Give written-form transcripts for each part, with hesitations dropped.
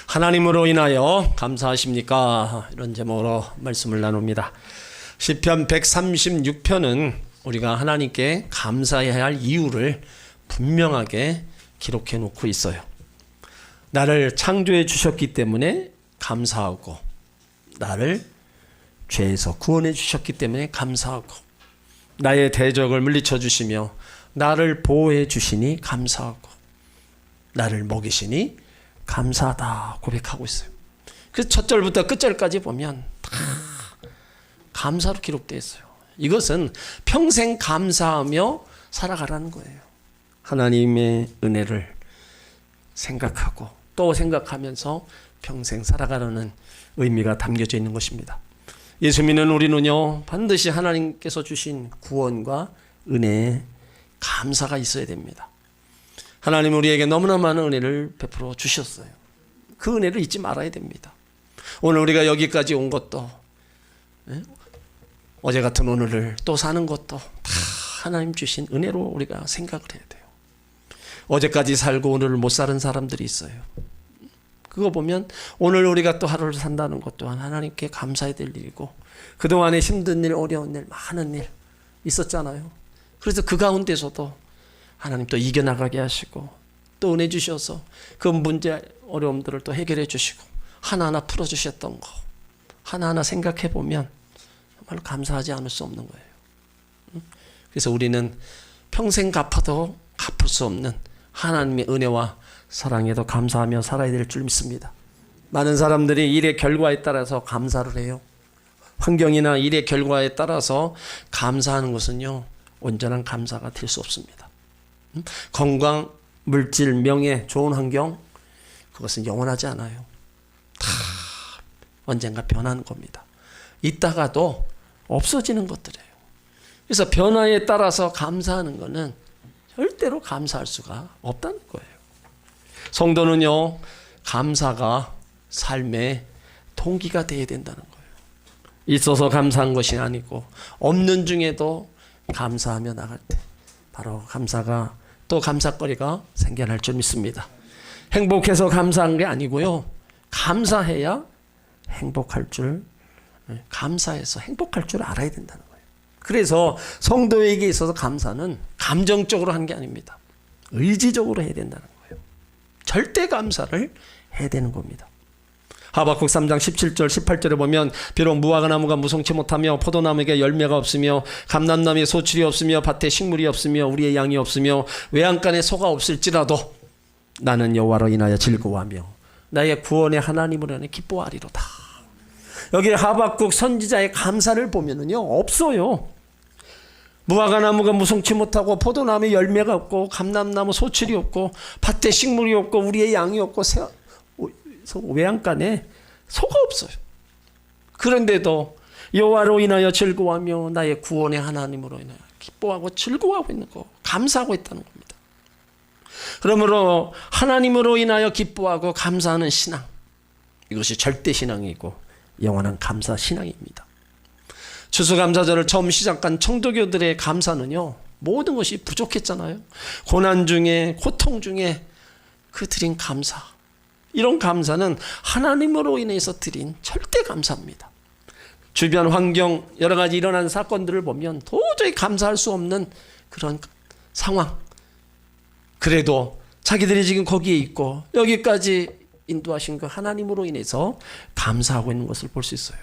하나님으로 인하여 감사하십니까? 이런 제목으로 말씀을 나눕니다. 시편 136편은 우리가 하나님께 감사해야 할 이유를 분명하게 기록해 놓고 있어요. 나를 창조해 주셨기 때문에 감사하고, 나를 죄에서 구원해 주셨기 때문에 감사하고, 나의 대적을 물리쳐 주시며 나를 보호해 주시니 감사하고, 나를 먹이시니 감사하다 고백하고 있어요. 그래서 첫 절부터 끝절까지 보면 다 감사로 기록되어 있어요. 이것은 평생 감사하며 살아가라는 거예요. 하나님의 은혜를 생각하고 또 생각하면서 평생 살아가라는 의미가 담겨져 있는 것입니다. 예수 믿는 우리는요, 반드시 하나님께서 주신 구원과 은혜에 감사가 있어야 됩니다. 하나님 우리에게 너무나 많은 은혜를 베풀어 주셨어요. 그 은혜를 잊지 말아야 됩니다. 오늘 우리가 여기까지 온 것도, 어제 같은 오늘을 또 사는 것도 다 하나님 주신 은혜로 우리가 생각을 해야 돼요. 어제까지 살고 오늘을 못 사는 사람들이 있어요. 그거 보면 오늘 우리가 또 하루를 산다는 것 또한 하나님께 감사해야 될 일이고, 그동안에 힘든 일, 어려운 일, 많은 일 있었잖아요. 그래서 그 가운데서도 하나님 또 이겨나가게 하시고 또 은혜 주셔서 그 문제 어려움들을 또 해결해 주시고 하나하나 풀어주셨던 거 하나하나 생각해 보면 정말로 감사하지 않을 수 없는 거예요. 그래서 우리는 평생 갚아도 갚을 수 없는 하나님의 은혜와 사랑에도 감사하며 살아야 될 줄 믿습니다. 많은 사람들이 일의 결과에 따라서 감사를 해요. 환경이나 일의 결과에 따라서 감사하는 것은요, 온전한 감사가 될 수 없습니다. 건강, 물질, 명예, 좋은 환경, 그것은 영원하지 않아요. 다 언젠가 변하는 겁니다. 있다가도 없어지는 것들이에요. 그래서 변화에 따라서 감사하는 것은 절대로 감사할 수가 없다는 거예요. 성도는요, 감사가 삶의 동기가 되어야 된다는 거예요. 있어서 감사한 것이 아니고 없는 중에도 감사하며 나갈 때 바로 감사가 또 감사거리가 생겨날 줄 믿습니다. 행복해서 감사한 게 아니고요, 감사해야 행복할 줄, 감사해서 행복할 줄 알아야 된다는 거예요. 그래서 성도에게 있어서 감사는 감정적으로 하는 게 아닙니다. 의지적으로 해야 된다는 거예요. 절대 감사를 해야 되는 겁니다. 하박국 3장 17절 18절에 보면 비록 무화과나무가 무성치 못하며 포도나무에게 열매가 없으며 감람나무에 소출이 없으며 밭에 식물이 없으며 우리의 양이 없으며 외양간에 소가 없을지라도 나는 여호와로 인하여 즐거워하며 나의 구원의 하나님으로 인하여 기뻐하리로다. 여기 하박국 선지자의 감사를 보면은요, 없어요. 무화과나무가 무성치 못하고 포도나무에 열매가 없고 감람나무 소출이 없고 밭에 식물이 없고 우리의 양이 없고 외양간에 소가 없어요. 그런데도 여호와로 인하여 즐거워하며 나의 구원의 하나님으로 인하여 기뻐하고 즐거워하고 있는 거, 감사하고 있다는 겁니다. 그러므로 하나님으로 인하여 기뻐하고 감사하는 신앙, 이것이 절대 신앙이고 영원한 감사 신앙입니다. 추수감사절을 처음 시작한 청도교들의 감사는요, 모든 것이 부족했잖아요. 고난 중에, 고통 중에 그 드린 감사, 이런 감사는 하나님으로 인해서 드린 절대 감사입니다. 주변 환경 여러 가지 일어난 사건들을 보면 도저히 감사할 수 없는 그런 상황, 그래도 자기들이 지금 거기에 있고 여기까지 인도하신 그 하나님으로 인해서 감사하고 있는 것을 볼 수 있어요.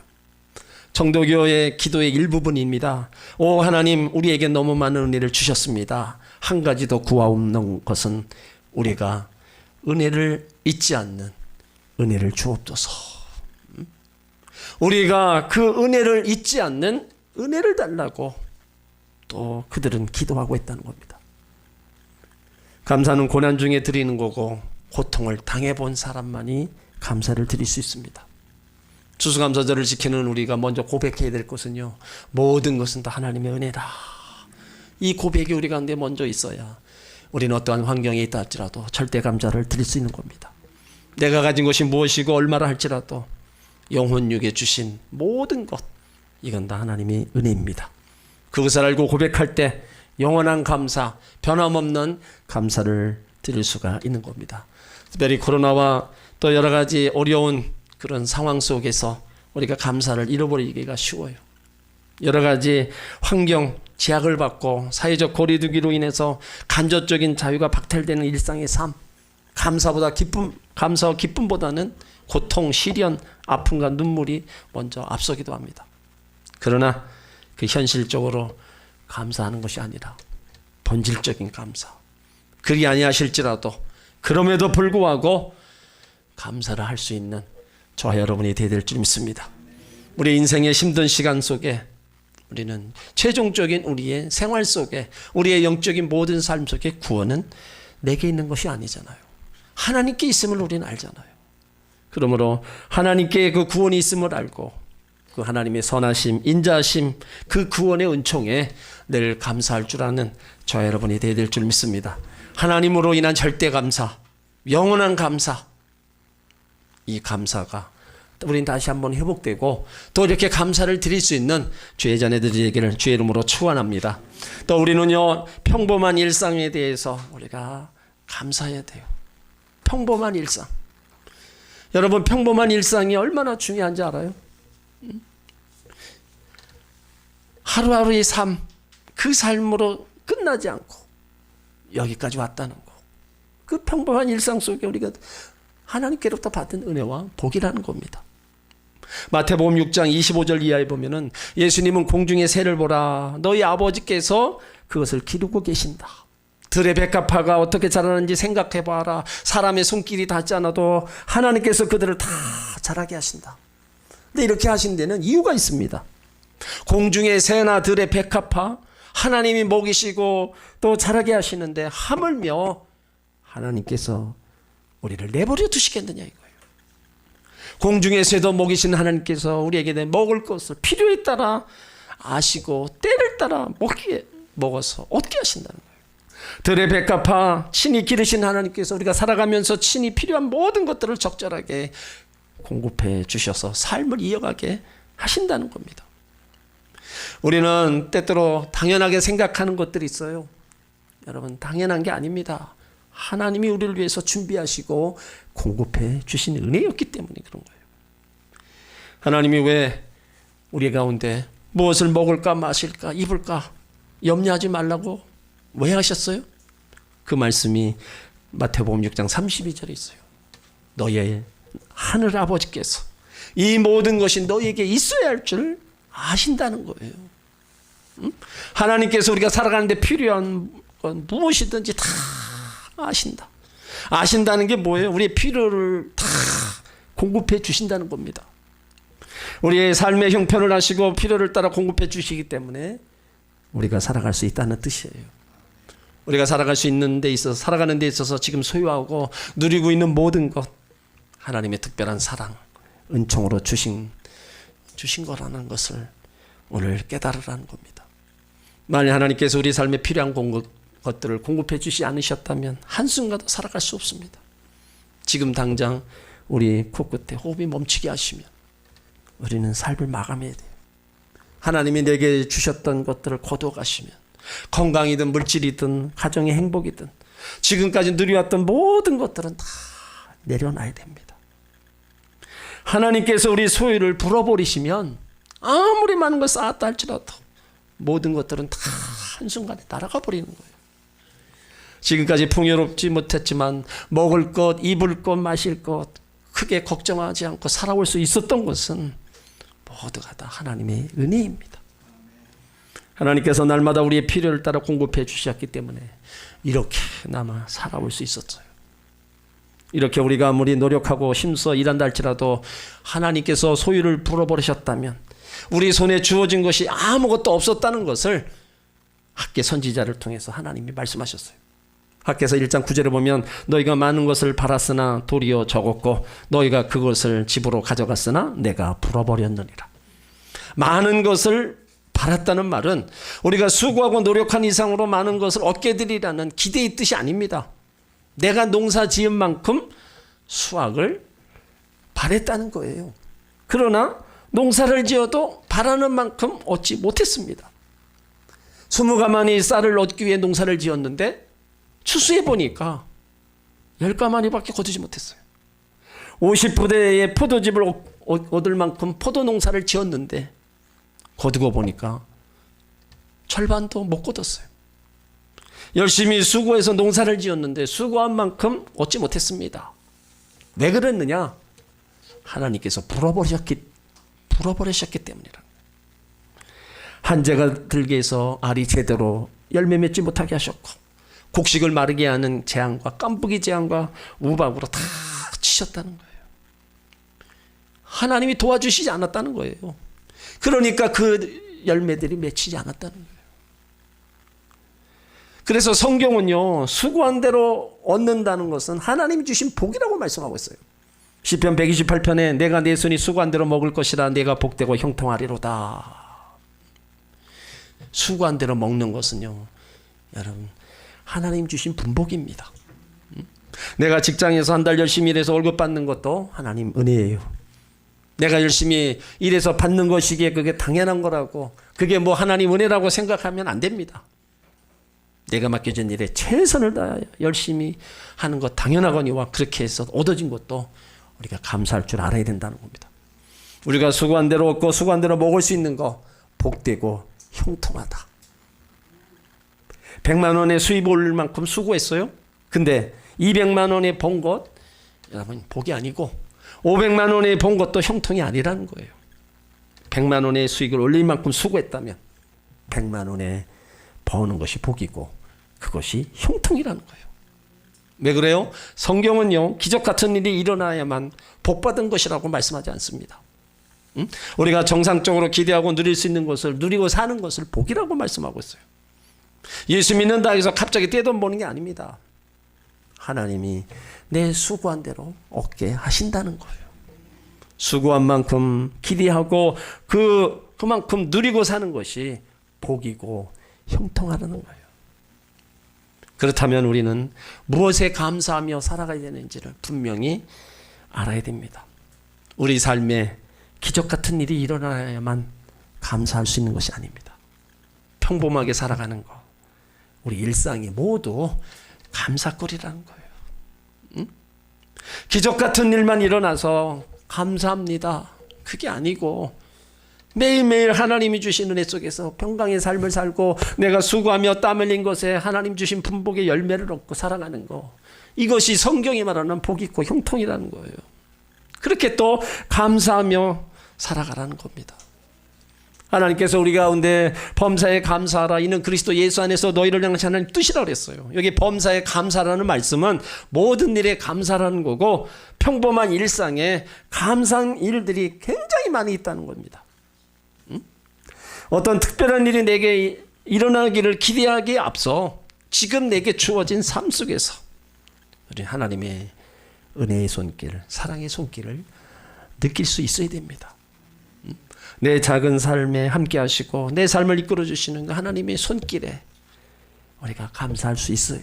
청도교의 기도의 일부분입니다. 오 하나님, 우리에게 너무 많은 은혜를 주셨습니다. 한 가지 더 구하옵는 것은 우리가 은혜를 잊지 않는 은혜를 주옵소서. 우리가 그 은혜를 잊지 않는 은혜를 달라고 또 그들은 기도하고 있다는 겁니다. 감사는 고난 중에 드리는 거고 고통을 당해본 사람만이 감사를 드릴 수 있습니다. 추수감사절을 지키는 우리가 먼저 고백해야 될 것은요, 모든 것은 다 하나님의 은혜다. 이 고백이 우리 가운데 먼저 있어야 우리는 어떠한 환경에 있다 할지라도 절대 감사를 드릴 수 있는 겁니다. 내가 가진 것이 무엇이고 얼마나 할지라도 영혼육에 주신 모든 것, 이건 다 하나님의 은혜입니다. 그것을 알고 고백할 때 영원한 감사, 변함없는 감사를 드릴 수가 있는 겁니다. 특별히 코로나와 또 여러 가지 어려운 그런 상황 속에서 우리가 감사를 잃어버리기가 쉬워요. 여러 가지 환경 제약을 받고 사회적 거리두기로 인해서 간접적인 자유가 박탈되는 일상의 삶, 감사와 기쁨보다는 고통, 시련, 아픔과 눈물이 먼저 앞서기도 합니다. 그러나 그 현실적으로 감사하는 것이 아니라 본질적인 감사, 그리 아니하실지라도 그럼에도 불구하고 감사를 할 수 있는 저와 여러분이 되어야 될 줄 믿습니다. 우리 인생의 힘든 시간 속에 우리는 최종적인 우리의 생활 속에, 우리의 영적인 모든 삶 속에 구원은 내게 있는 것이 아니잖아요. 하나님께 있음을 우리는 알잖아요. 그러므로 하나님께 그 구원이 있음을 알고 그 하나님의 선하심, 인자하심, 그 구원의 은총에 늘 감사할 줄 아는 저와 여러분이 되어야 될 줄 믿습니다. 하나님으로 인한 절대 감사, 영원한 감사, 이 감사가 우리는 다시 한번 회복되고 또 이렇게 감사를 드릴 수 있는 주의 자녀들에게를 주의 이름으로 축원합니다. 또 우리는요, 평범한 일상에 대해서 우리가 감사해야 돼요. 평범한 일상. 여러분, 평범한 일상이 얼마나 중요한지 알아요? 하루하루의 삶, 그 삶으로 끝나지 않고 여기까지 왔다는 거. 그 평범한 일상 속에 우리가 하나님께로부터 받은 은혜와 복이라는 겁니다. 마태복음 6장 25절 이하에 보면은 예수님은 공중의 새를 보라, 너희 아버지께서 그것을 기르고 계신다. 들의 백합화가 어떻게 자라는지 생각해 봐라. 사람의 손길이 닿지 않아도 하나님께서 그들을 다 자라게 하신다. 근데 이렇게 하신 데는 이유가 있습니다. 공중의 새나 들의 백합화, 하나님이 먹이시고 또 자라게 하시는데 하물며 하나님께서 우리를 내버려 두시겠느냐 이거예요. 공중의 새도 먹이시는 하나님께서 우리에게 먹을 것을 필요에 따라 아시고 때를 따라 먹어서 얻게 하신다는 거예요. 들의 백합화, 친히 기르신 하나님께서 우리가 살아가면서 친히 필요한 모든 것들을 적절하게 공급해 주셔서 삶을 이어가게 하신다는 겁니다. 우리는 때때로 당연하게 생각하는 것들이 있어요. 여러분, 당연한 게 아닙니다. 하나님이 우리를 위해서 준비하시고 공급해 주신 은혜였기 때문에 그런 거예요. 하나님이 왜 우리 가운데 무엇을 먹을까 마실까 입을까 염려하지 말라고 왜 하셨어요? 그 말씀이 마태복음 6장 32절에 있어요. 너의 하늘 아버지께서 이 모든 것이 너에게 있어야 할 줄 아신다는 거예요. 하나님께서 우리가 살아가는데 필요한 건 무엇이든지 다 아신다. 아신다는 게 뭐예요? 우리의 필요를 다 공급해 주신다는 겁니다. 우리의 삶의 형편을 아시고 필요를 따라 공급해 주시기 때문에 우리가 살아갈 수 있다는 뜻이에요. 우리가 살아갈 수 있는 데 있어서, 살아가는 데 있어서 지금 소유하고 누리고 있는 모든 것, 하나님의 특별한 사랑, 은총으로 주신 거라는 것을 오늘 깨달으라는 겁니다. 만약 하나님께서 우리 삶에 필요한 것들을 공급해 주시지 않으셨다면 한순간도 살아갈 수 없습니다. 지금 당장 우리 코끝에 호흡이 멈추게 하시면 우리는 삶을 마감해야 돼요. 하나님이 내게 주셨던 것들을 거둬가시면 건강이든 물질이든 가정의 행복이든 지금까지 누려왔던 모든 것들은 다 내려놔야 됩니다. 하나님께서 우리 소유를 불어버리시면 아무리 많은 걸 쌓았다 할지라도 모든 것들은 다 한순간에 날아가 버리는 거예요. 지금까지 풍요롭지 못했지만 먹을 것, 입을 것, 마실 것 크게 걱정하지 않고 살아올 수 있었던 것은 모두가 다 하나님의 은혜입니다. 하나님께서 날마다 우리의 필요를 따라 공급해 주셨기 때문에 이렇게나마 살아올 수 있었어요. 이렇게 우리가 아무리 노력하고 힘써 일한다 할지라도 하나님께서 소유를 불어버리셨다면 우리 손에 주어진 것이 아무것도 없었다는 것을 학개 선지자를 통해서 하나님이 말씀하셨어요. 학개서 1장 9절에 보면 너희가 많은 것을 팔았으나 도리어 적었고 너희가 그것을 집으로 가져갔으나 내가 불어버렸느니라. 많은 것을 팔았다는 말은 우리가 수고하고 노력한 이상으로 많은 것을 얻게 되리라는 기대의 뜻이 아닙니다. 내가 농사 지은 만큼 수확을 바랬다는 거예요. 그러나 농사를 지어도 바라는 만큼 얻지 못했습니다. 20가마니 쌀을 얻기 위해 농사를 지었는데 추수해 보니까 10가마니밖에 거두지 못했어요. 50부대의 포도즙을 얻을 만큼 포도 농사를 지었는데 거두고 보니까 절반도 못 거뒀어요. 열심히 수고해서 농사를 지었는데 수고한 만큼 얻지 못했습니다. 왜 그랬느냐? 하나님께서 불어버리셨기 때문이라. 한재가 들게 해서 알이 제대로 열매 맺지 못하게 하셨고, 곡식을 마르게 하는 재앙과 깐부기 재앙과 우박으로 다 치셨다는 거예요. 하나님이 도와주시지 않았다는 거예요. 그러니까 그 열매들이 맺히지 않았다는 거예요. 그래서 성경은요, 수고한 대로 얻는다는 것은 하나님이 주신 복이라고 말씀하고 있어요. 시편 128편에 내가 내 손이 수고한 대로 먹을 것이라 내가 복되고 형통하리로다. 수고한 대로 먹는 것은요, 여러분, 하나님 주신 분복입니다. 내가 직장에서 한 달 열심히 일해서 월급 받는 것도 하나님 은혜예요. 내가 열심히 일해서 받는 것이기에 그게 당연한 거라고, 그게 뭐 하나님 은혜라고 생각하면 안 됩니다. 내가 맡겨진 일에 최선을 다하여 열심히 하는 것 당연하거니와 그렇게 해서 얻어진 것도 우리가 감사할 줄 알아야 된다는 겁니다. 우리가 수고한 대로 얻고 수고한 대로 먹을 수 있는 거 복되고 형통하다. 100만 원의 수입 올릴 만큼 수고했어요. 근데 200만 원에 번 것, 여러분, 복이 아니고 500만 원에 번 것도 형통이 아니라는 거예요. 100만 원의 수익을 올릴 만큼 수고했다면 100만 원에 버는 것이 복이고 그것이 형통이라는 거예요. 왜 그래요? 성경은요, 기적 같은 일이 일어나야만 복받은 것이라고 말씀하지 않습니다. 우리가 정상적으로 기대하고 누릴 수 있는 것을 누리고 사는 것을 복이라고 말씀하고 있어요. 예수 믿는다 해서 갑자기 떼돈 버는 게 아닙니다. 하나님이 내 수고한 대로 얻게 하신다는 거예요. 수고한 만큼 기대하고 그만큼 누리고 사는 것이 복이고 형통하라는 거예요. 그렇다면 우리는 무엇에 감사하며 살아가야 되는지를 분명히 알아야 됩니다. 우리 삶에 기적 같은 일이 일어나야만 감사할 수 있는 것이 아닙니다. 평범하게 살아가는 것, 우리 일상이 모두 감사거리라는 거예요. 응? 기적 같은 일만 일어나서 감사합니다, 그게 아니고 매일매일 하나님이 주신 은혜 속에서 평강의 삶을 살고 내가 수고하며 땀 흘린 것에 하나님 주신 분복의 열매를 얻고 살아가는 거, 이것이 성경이 말하는 복이 있고 형통이라는 거예요. 그렇게 또 감사하며 살아가라는 겁니다. 하나님께서 우리 가운데 범사에 감사하라, 이는 그리스도 예수 안에서 너희를 향하신 하나님 뜻이라고 그랬어요. 여기 범사에 감사라는 말씀은 모든 일에 감사라는 거고, 평범한 일상에 감사한 일들이 굉장히 많이 있다는 겁니다. 어떤 특별한 일이 내게 일어나기를 기대하기에 앞서 지금 내게 주어진 삶 속에서 우리 하나님의 은혜의 손길, 사랑의 손길을 느낄 수 있어야 됩니다. 내 작은 삶에 함께 하시고 내 삶을 이끌어 주시는 하나님의 손길에 우리가 감사할 수 있어요.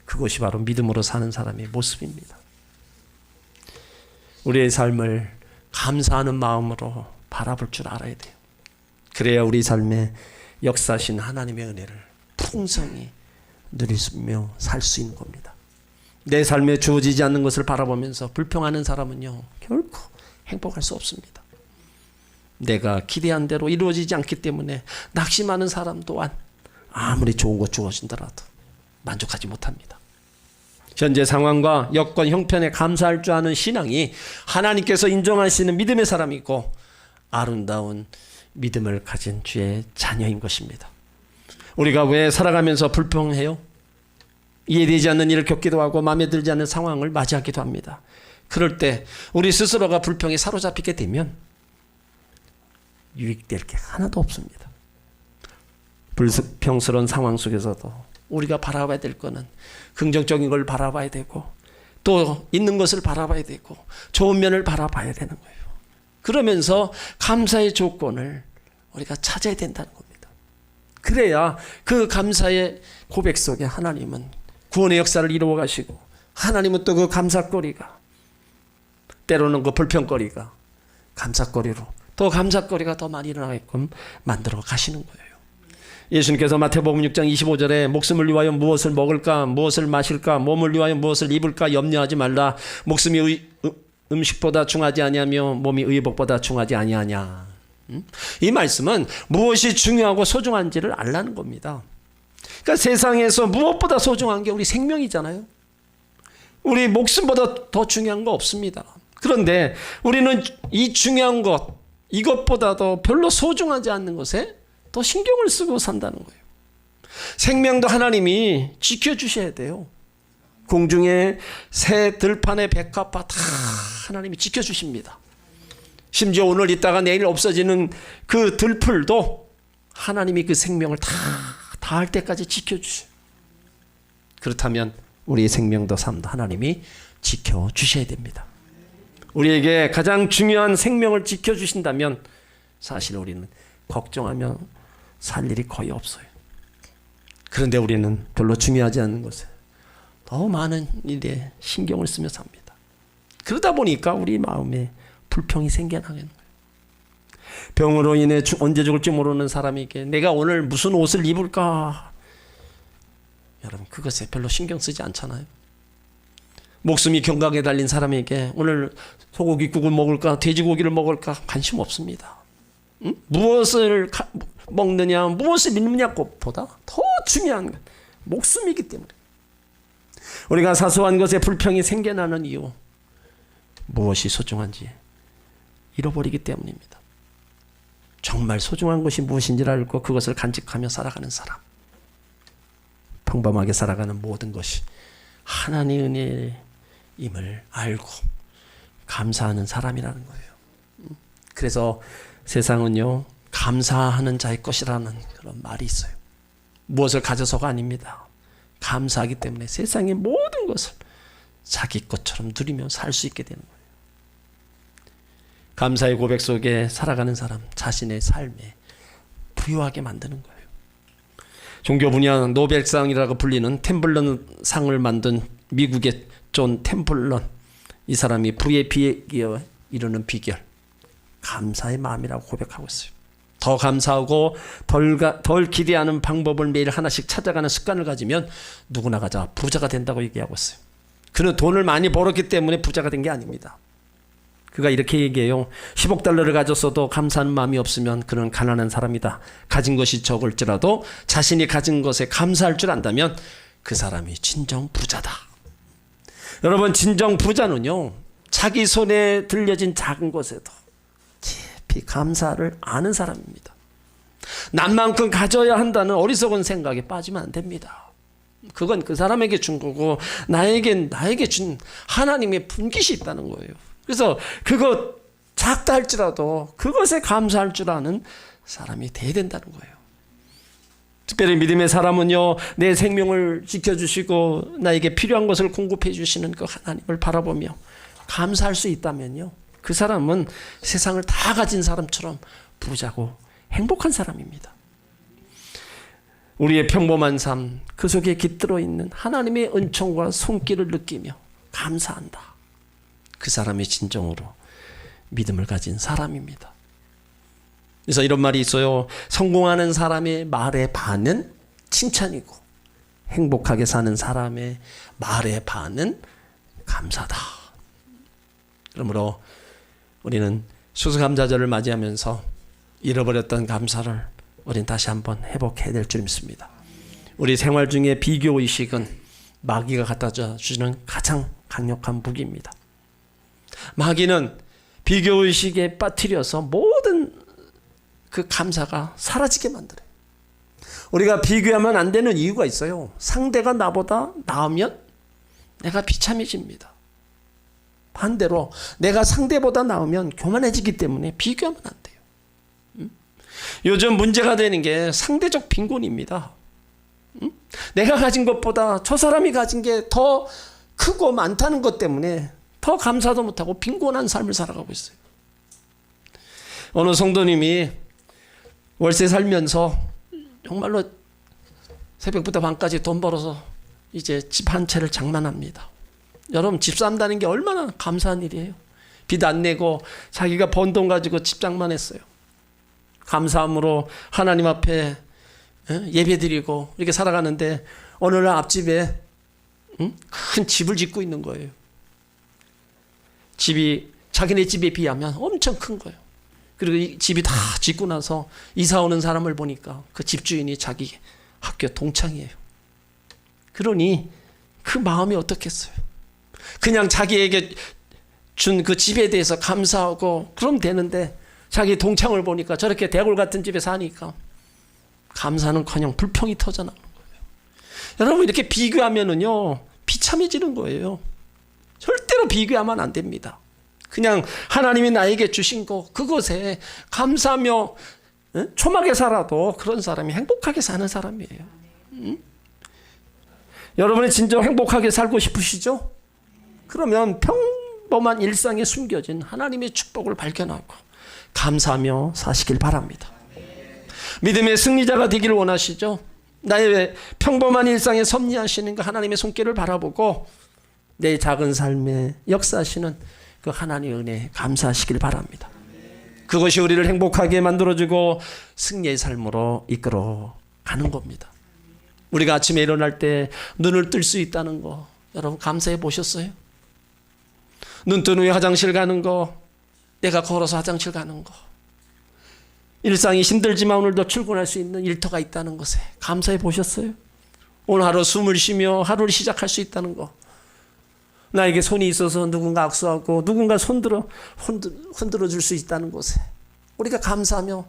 그것이 바로 믿음으로 사는 사람의 모습입니다. 우리의 삶을 감사하는 마음으로 바라볼 줄 알아야 돼요. 그래야 우리 삶에 역사하신 하나님의 은혜를 풍성히 누리며 살 수 있는 겁니다. 내 삶에 주어지지 않는 것을 바라보면서 불평하는 사람은요, 결코 행복할 수 없습니다. 내가 기대한 대로 이루어지지 않기 때문에 낙심하는 사람 또한 아무리 좋은 것 주어진더라도 만족하지 못합니다. 현재 상황과 여건 형편에 감사할 줄 아는 신앙이 하나님께서 인정하시는 믿음의 사람이고 아름다운 믿음을 가진 주의 자녀인 것입니다. 우리가 왜 살아가면서 불평해요? 이해되지 않는 일을 겪기도 하고 마음에 들지 않는 상황을 맞이하기도 합니다. 그럴 때 우리 스스로가 불평에 사로잡히게 되면 유익될 게 하나도 없습니다. 불평스러운 상황 속에서도 우리가 바라봐야 될 거는 긍정적인 걸 바라봐야 되고 또 있는 것을 바라봐야 되고 좋은 면을 바라봐야 되는 거예요. 그러면서 감사의 조건을 우리가 찾아야 된다는 겁니다. 그래야 그 감사의 고백 속에 하나님은 구원의 역사를 이루어 가시고 하나님은 또 그 감사거리가 때로는 그 불평거리가 감사거리로 또 감사거리가 더 많이 일어나게끔 만들어 가시는 거예요. 예수님께서 마태복음 6장 25절에 목숨을 위하여 무엇을 먹을까 무엇을 마실까 몸을 위하여 무엇을 입을까 염려하지 말라. 목숨이 음식보다 중하지 아니하며 몸이 의복보다 중하지 아니하냐. 이 말씀은 무엇이 중요하고 소중한지를 알라는 겁니다. 그러니까 세상에서 무엇보다 소중한 게 우리 생명이잖아요. 우리 목숨보다 더 중요한 거 없습니다. 그런데 우리는 이 중요한 것, 이것보다도 별로 소중하지 않는 것에 더 신경을 쓰고 산다는 거예요. 생명도 하나님이 지켜주셔야 돼요. 공중에 새 들판의 백합화 다 하나님이 지켜주십니다. 심지어 오늘 있다가 내일 없어지는 그 들풀도 하나님이 그 생명을 다 할 때까지 지켜주셔요. 그렇다면 우리의 생명도 삶도 하나님이 지켜주셔야 됩니다. 우리에게 가장 중요한 생명을 지켜주신다면 사실 우리는 걱정하며 살 일이 거의 없어요. 그런데 우리는 별로 중요하지 않는 것에 더 많은 일에 신경을 쓰며 삽니다. 그러다 보니까 우리 마음에 불평이 생겨나는 거예요. 병으로 인해 언제 죽을지 모르는 사람에게 내가 오늘 무슨 옷을 입을까? 여러분 그것에 별로 신경 쓰지 않잖아요. 목숨이 경각에 달린 사람에게 오늘 소고기국을 먹을까 돼지고기를 먹을까 관심 없습니다. 응? 무엇을 먹느냐 무엇을 입느냐 것보다 더 중요한 건 목숨이기 때문에 우리가 사소한 것에 불평이 생겨나는 이유 무엇이 소중한지 잃어버리기 때문입니다. 정말 소중한 것이 무엇인지를 알고 그것을 간직하며 살아가는 사람, 평범하게 살아가는 모든 것이 하나님의 은혜임을 알고 감사하는 사람이라는 거예요. 그래서 세상은요 감사하는 자의 것이라는 그런 말이 있어요. 무엇을 가져서가 아닙니다. 감사하기 때문에 세상의 모든 것을 자기 것처럼 누리며 살 수 있게 되는 거예요. 감사의 고백 속에 살아가는 사람 자신의 삶에 부유하게 만드는 거예요. 종교 분야 노벨상이라고 불리는 템플런 상을 만든 미국의 존 템플런, 이 사람이 부의 비결에 이르는 비결 감사의 마음이라고 고백하고 있어요. 더 감사하고 덜 기대하는 방법을 매일 하나씩 찾아가는 습관을 가지면 누구나 가자 부자가 된다고 얘기하고 있어요. 그는 돈을 많이 벌었기 때문에 부자가 된 게 아닙니다. 그가 이렇게 얘기해요. 10억 달러를 가졌어도 감사하는 마음이 없으면 그는 가난한 사람이다. 가진 것이 적을지라도 자신이 가진 것에 감사할 줄 안다면 그 사람이 진정 부자다. 여러분 진정 부자는요 자기 손에 들려진 작은 것에도 깊이 감사를 아는 사람입니다. 남만큼 가져야 한다는 어리석은 생각에 빠지면 안 됩니다. 그건 그 사람에게 준 거고 나에게 준 하나님의 분깃이 있다는 거예요. 그래서 그것 작다 할지라도 그것에 감사할 줄 아는 사람이 돼야 된다는 거예요. 특별히 믿음의 사람은요 내 생명을 지켜주시고 나에게 필요한 것을 공급해 주시는 그 하나님을 바라보며 감사할 수 있다면요 그 사람은 세상을 다 가진 사람처럼 부자고 행복한 사람입니다. 우리의 평범한 삶, 그 속에 깃들어 있는 하나님의 은총과 손길을 느끼며 감사한다. 그 사람이 진정으로 믿음을 가진 사람입니다. 그래서 이런 말이 있어요. 성공하는 사람의 말의 반은 칭찬이고 행복하게 사는 사람의 말의 반은 감사다. 그러므로 우리는 수수감사절을 맞이하면서 잃어버렸던 감사를 우리는 다시 한번 회복해야 될 줄 믿습니다. 우리 생활 중에 비교의식은 마귀가 갖다 주는 가장 강력한 무기입니다. 마귀는 비교의식에 빠뜨려서 모든 그 감사가 사라지게 만들어요. 우리가 비교하면 안 되는 이유가 있어요. 상대가 나보다 나으면 내가 비참해집니다. 반대로 내가 상대보다 나으면 교만해지기 때문에 비교하면 안 돼요. 요즘 문제가 되는 게 상대적 빈곤입니다. 내가 가진 것보다 저 사람이 가진 게 더 크고 많다는 것 때문에 더 감사도 못하고 빈곤한 삶을 살아가고 있어요. 어느 성도님이 월세 살면서 정말로 새벽부터 밤까지 돈 벌어서 이제 집 한 채를 장만합니다. 여러분 집 산다는 게 얼마나 감사한 일이에요. 빚 안 내고 자기가 번 돈 가지고 집 장만했어요. 감사함으로 하나님 앞에 예배드리고 이렇게 살아가는데 어느 날 앞집에 큰 집을 짓고 있는 거예요. 집이 자기네 집에 비하면 엄청 큰 거예요. 그리고 이 집이 다 짓고 나서 이사 오는 사람을 보니까 그 집주인이 자기 학교 동창이에요. 그러니 그 마음이 어떻겠어요? 그냥 자기에게 준 그 집에 대해서 감사하고 그럼 되는데 자기 동창을 보니까 저렇게 대골 같은 집에 사니까 감사는커녕 불평이 터져나오는 거예요. 여러분 이렇게 비교하면은요 비참해지는 거예요. 절대로 비교하면 안 됩니다. 그냥 하나님이 나에게 주신 거 그것에 감사하며 초막에 살아도 그런 사람이 행복하게 사는 사람이에요. 여러분이 진짜 행복하게 살고 싶으시죠? 그러면 평범한 일상에 숨겨진 하나님의 축복을 발견하고 감사하며 사시길 바랍니다. 믿음의 승리자가 되기를 원하시죠? 나의 평범한 일상에 섭리하시는 그 하나님의 손길을 바라보고 내 작은 삶에 역사하시는 그 하나님의 은혜에 감사하시길 바랍니다. 그것이 우리를 행복하게 만들어주고 승리의 삶으로 이끌어 가는 겁니다. 우리가 아침에 일어날 때 눈을 뜰 수 있다는 거 여러분 감사해 보셨어요? 눈 뜬 후에 화장실 가는 거, 내가 걸어서 화장실 가는 거, 일상이 힘들지만 오늘도 출근할 수 있는 일터가 있다는 것에 감사해 보셨어요? 오늘 하루 숨을 쉬며 하루를 시작할 수 있다는 거, 나에게 손이 있어서 누군가 악수하고 누군가 흔들어 줄 수 있다는 것에 우리가 감사하며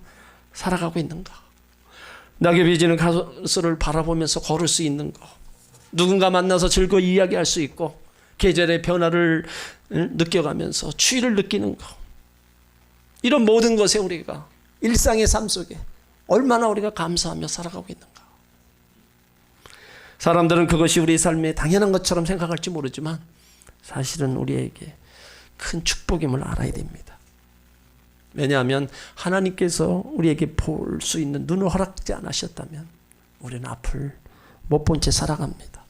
살아가고 있는가? 낙엽이 지는 가수를 바라보면서 걸을 수 있는 거, 누군가 만나서 즐거이 이야기할 수 있고 계절의 변화를 느껴가면서 추위를 느끼는 거, 이런 모든 것에 우리가 일상의 삶 속에 얼마나 우리가 감사하며 살아가고 있는가? 사람들은 그것이 우리 삶에 당연한 것처럼 생각할지 모르지만 사실은 우리에게 큰 축복임을 알아야 됩니다. 왜냐하면 하나님께서 우리에게 볼 수 있는 눈을 허락하지 않으셨다면 우리는 앞을 못 본 채 살아갑니다.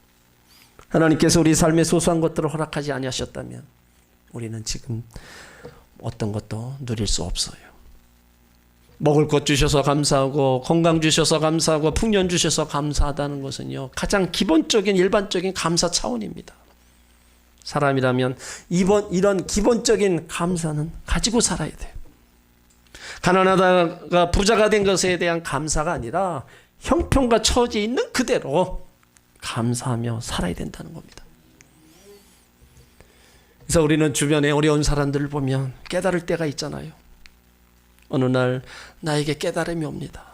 하나님께서 우리 삶의 소소한 것들을 허락하지 아니하셨다면 우리는 지금 어떤 것도 누릴 수 없어요. 먹을 것 주셔서 감사하고 건강 주셔서 감사하고 풍년 주셔서 감사하다는 것은요 가장 기본적인 일반적인 감사 차원입니다. 사람이라면 이런 기본적인 감사는 가지고 살아야 돼요. 가난하다가 부자가 된 것에 대한 감사가 아니라 형편과 처지에 있는 그대로 감사하며 살아야 된다는 겁니다. 그래서 우리는 주변에 어려운 사람들을 보면 깨달을 때가 있잖아요. 어느 날 나에게 깨달음이 옵니다.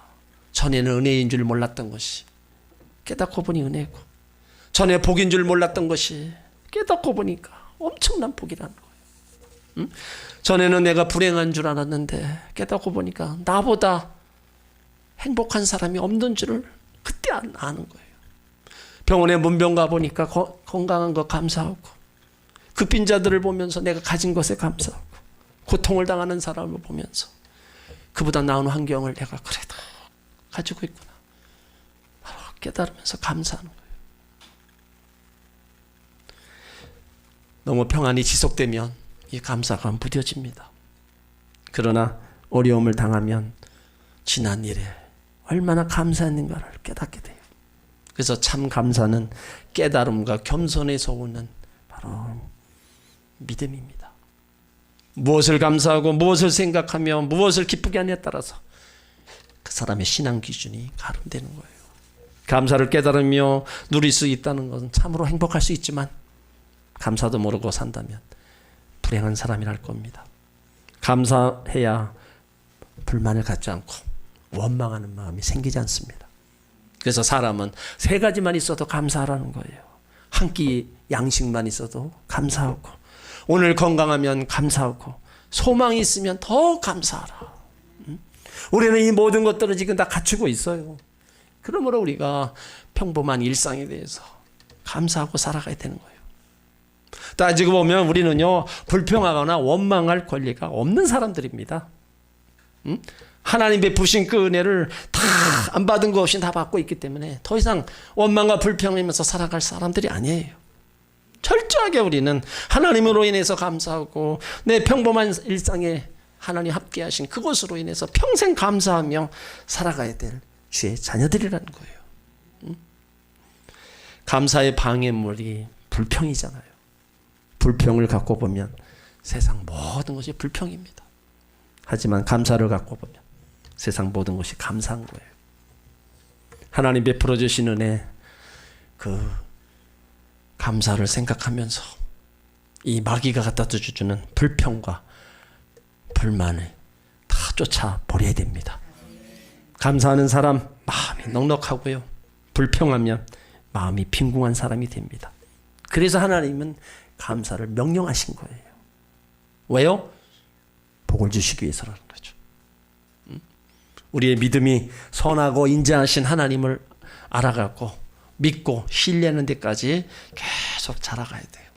전에는 은혜인 줄 몰랐던 것이 깨닫고 보니 은혜고, 전에 복인 줄 몰랐던 것이 깨닫고 보니까 엄청난 복이라는 거예요. 전에는 내가 불행한 줄 알았는데 깨닫고 보니까 나보다 행복한 사람이 없는 줄을 그때 아는 거예요. 병원에 문병 가보니까 건강한 거 감사하고, 그 빈자들을 보면서 내가 가진 것에 감사하고, 고통을 당하는 사람을 보면서 그보다 나은 환경을 내가 그래도 가지고 있구나 바로 깨달으면서 감사하는 거예요. 너무 평안이 지속되면 이 감사가 무뎌집니다. 그러나 어려움을 당하면 지난 일에 얼마나 감사했는가를 깨닫게 돼요. 그래서 참 감사는 깨달음과 겸손에서 오는 바로 믿음입니다. 무엇을 감사하고 무엇을 생각하며 무엇을 기쁘게 하느냐에 따라서 그 사람의 신앙 기준이 가름되는 거예요. 감사를 깨달으며 누릴 수 있다는 것은 참으로 행복할 수 있지만 감사도 모르고 산다면 불행한 사람이랄 겁니다. 감사해야 불만을 갖지 않고 원망하는 마음이 생기지 않습니다. 그래서 사람은 세 가지만 있어도 감사하라는 거예요. 한 끼 양식만 있어도 감사하고, 오늘 건강하면 감사하고, 소망이 있으면 더 감사하라. 우리는 이 모든 것들을 지금 다 갖추고 있어요. 그러므로 우리가 평범한 일상에 대해서 감사하고 살아가야 되는 거예요. 따지고 보면 우리는요 불평하거나 원망할 권리가 없는 사람들입니다. 하나님 베푸신 그 은혜를 다 안 받은 것 없이 다 받고 있기 때문에 더 이상 원망과 불평하면서 살아갈 사람들이 아니에요. 철저하게 우리는 하나님으로 인해서 감사하고 내 평범한 일상에 하나님 함께 하신 그것으로 인해서 평생 감사하며 살아가야 될 주의 자녀들이라는 거예요. 감사의 방해물이 불평이잖아요. 불평을 갖고 보면 세상 모든 것이 불평입니다. 하지만 감사를 갖고 보면 세상 모든 것이 감사한 거예요. 하나님 베풀어 주신 은혜, 그 감사를 생각하면서 이 마귀가 갖다 주는 불평과 불만을 다 쫓아버려야 됩니다. 감사하는 사람 마음이 넉넉하고요. 불평하면 마음이 빈궁한 사람이 됩니다. 그래서 하나님은 감사를 명령하신 거예요. 왜요? 복을 주시기 위해서라는 거죠. 우리의 믿음이 선하고 인자하신 하나님을 알아가고 믿고 신뢰하는 데까지 계속 자라가야 돼요.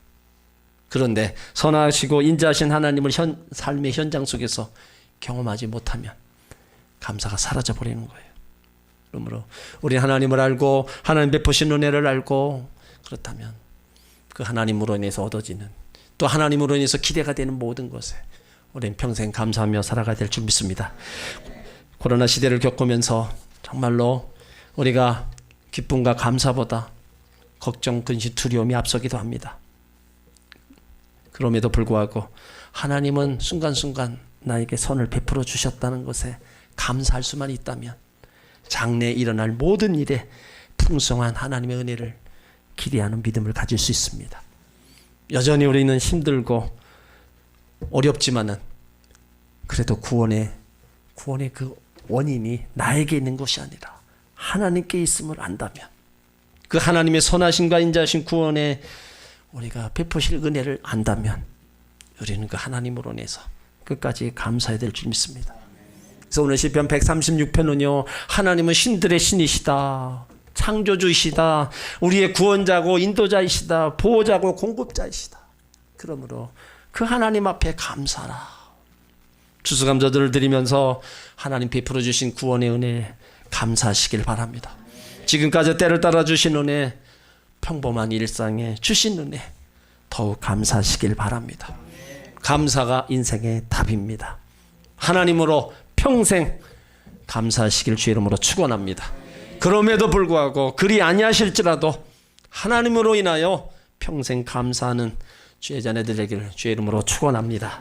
그런데 선하시고 인자하신 하나님을 삶의 현장 속에서 경험하지 못하면 감사가 사라져 버리는 거예요. 그러므로 우리 하나님을 알고 하나님 베푸신 은혜를 알고 그렇다면 그 하나님으로 인해서 얻어지는 또 하나님으로 인해서 기대가 되는 모든 것에 우리는 평생 감사하며 살아가야 될 줄 믿습니다. 코로나 시대를 겪으면서 정말로 우리가 기쁨과 감사보다 걱정, 근심, 두려움이 앞서기도 합니다. 그럼에도 불구하고 하나님은 순간순간 나에게 선을 베풀어 주셨다는 것에 감사할 수만 있다면 장래에 일어날 모든 일에 풍성한 하나님의 은혜를 기대하는 믿음을 가질 수 있습니다. 여전히 우리는 힘들고 어렵지만은 그래도 구원의 그 원인이 나에게 있는 것이 아니라 하나님께 있음을 안다면 그 하나님의 선하심과 인자하신 구원에 우리가 베푸실 은혜를 안다면 우리는 그 하나님으로 인해서 끝까지 감사해야 될 줄 믿습니다. 그래서 오늘 시편 136편은요, 하나님은 신들의 신이시다, 창조주이시다, 우리의 구원자고 인도자이시다, 보호자고 공급자이시다. 그러므로 그 하나님 앞에 감사라. 추수감사들을 드리면서 하나님 베풀어 주신 구원의 은혜에 감사하시길 바랍니다. 지금까지 때를 따라 주신 은혜, 평범한 일상에 주신 은혜 더욱 감사하시길 바랍니다. 감사가 인생의 답입니다. 하나님으로 평생 감사하시길 주의 이름으로 축원합니다. 그럼에도 불구하고 그리 아니하실지라도 하나님으로 인하여 평생 감사하는 주의 자녀들에게 주의 이름으로 축원합니다.